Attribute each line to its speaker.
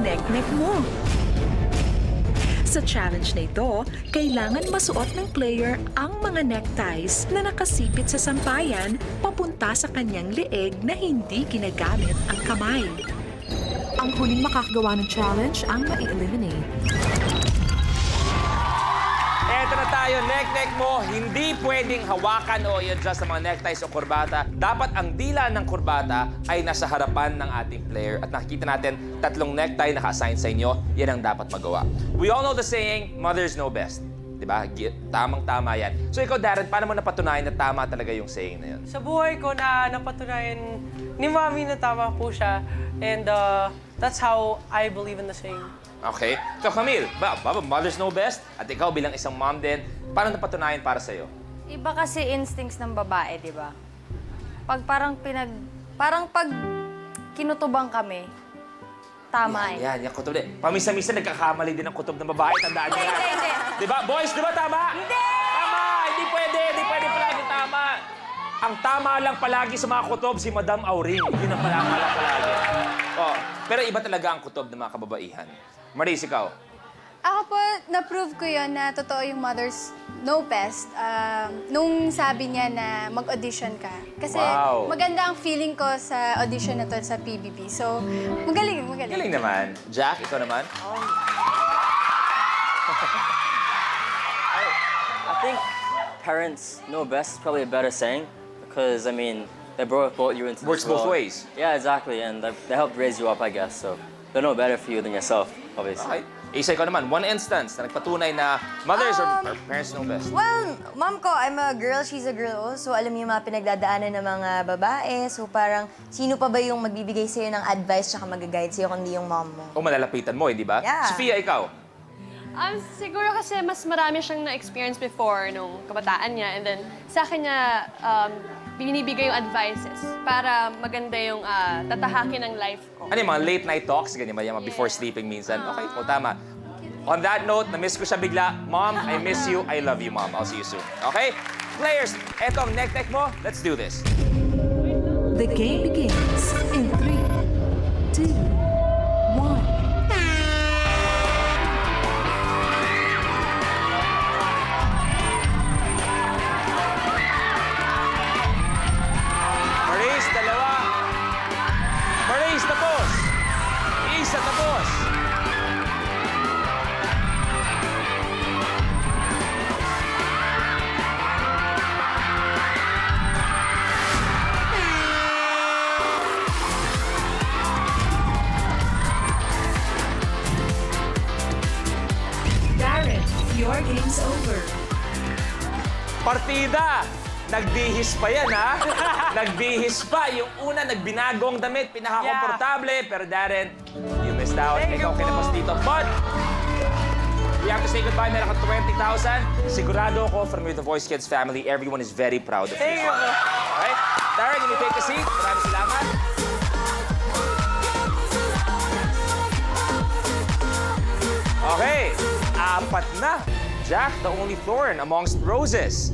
Speaker 1: neck-neck mo. Sa challenge na ito, kailangan masuot ng player ang mga neckties na nakasipit sa sampayan papunta sa kanyang leeg na hindi ginagamit ang kamay.
Speaker 2: Ang huling makakagawa ng challenge ang ma-eliminate.
Speaker 3: Eto na tayo, neck-neck mo. Hindi pwedeng hawakan o i-adjust ang mga neckties o kurbata. Dapat ang dila ng kurbata ay nasa harapan ng ating player. At nakikita natin, 3 necktie naka-assign sa inyo. Yan ang dapat magawa. We all know the saying, mothers know best. Diba? Tamang-tama yan. So ikaw, Darren, paano mo napatunayan na tama talaga yung saying na yun?
Speaker 4: Sa buhay ko na napatunayan ni Mami na tama po siya. And that's how I believe in the saying.
Speaker 3: Okay. So, Camille, mothers know best? At ikaw bilang isang mom din, paano napatunayan para sa'yo?
Speaker 5: Iba kasi instincts ng babae, di ba? Parang pag kinutubang kami, tama eh.
Speaker 3: Yan, kutob din. Pamisa-misa nagkakamali din ang kutob ng babae. Tandaan niyo yan.
Speaker 5: Hindi.
Speaker 3: Di ba? Boys, di ba tama?
Speaker 5: Hindi!
Speaker 3: Tama! Hindi pwede palagi tama. Ang tama lang palagi sa mga kutob, si Madam Auring. Yun ang tama lang palagi. Oh, pero iba talaga ang kutob ng mga kababaihan. Maris, ikaw?
Speaker 6: Ako po, na-prove ko yun na totoo yung mothers know best. Nung sabi niya na mag-audition ka. Kasi
Speaker 3: Wow.
Speaker 6: maganda ang feeling ko sa audition na to sa PBB. So, magaling.
Speaker 3: Galing naman. Jack, ikaw naman?
Speaker 7: I think parents know best is probably a better saying because, I mean, they both brought you into
Speaker 3: Works
Speaker 7: this
Speaker 3: both
Speaker 7: world.
Speaker 3: ways.
Speaker 7: Yeah, exactly, and they helped raise you up, I guess, so they know better for you than yourself, obviously.
Speaker 3: Okay. Isa, ikaw naman. One instance na nagpatunay na mothers or parents know best.
Speaker 8: Well, mom ko, I'm a girl, she's a girl also. Alam niyo yung mga pinagdadaanan ng mga babae. So parang, sino pa ba yung magbibigay sa'yo ng advice tsaka mag-guide sa'yo kundi yung mom mo?
Speaker 3: O malalapitan mo, hindi ba?
Speaker 8: Yeah.
Speaker 3: Sophia, ikaw?
Speaker 9: Siguro kasi mas marami siyang na-experience before nung kabataan niya. And then sa akin niya binibigay yung advices para maganda yung tatahakin ng life ko.
Speaker 3: Ano yung mga late night talks? Ganyan ba? Yung mga before sleeping minsan? Okay, o tama. On that note, na-miss ko siya bigla. Mom, I miss you. I love you, Mom. I'll see you soon. Okay? Players, eto ang neck-neck mo. Let's do this.
Speaker 1: The game begins in 3, 2, 1.
Speaker 3: Maris, dalawa. Maris, tapos. Isa, tapos.
Speaker 1: Darren, your game's over.
Speaker 3: Partida! Nagbihis pa yan, ha? Nagbihis pa. Yung una, nagbinagong damit, pinaka-komportable. Pero Darren, you missed out. Ikaw kinapos dito. But, we have to say goodbye. Meron kang 20,000. Sigurado ako from The Voice Kids family, everyone is very proud of you.
Speaker 4: Thank you.
Speaker 3: Okay? Darren, you may take a seat. Maraming salamat. Okay, 4 na. Jack, the only thorn amongst roses.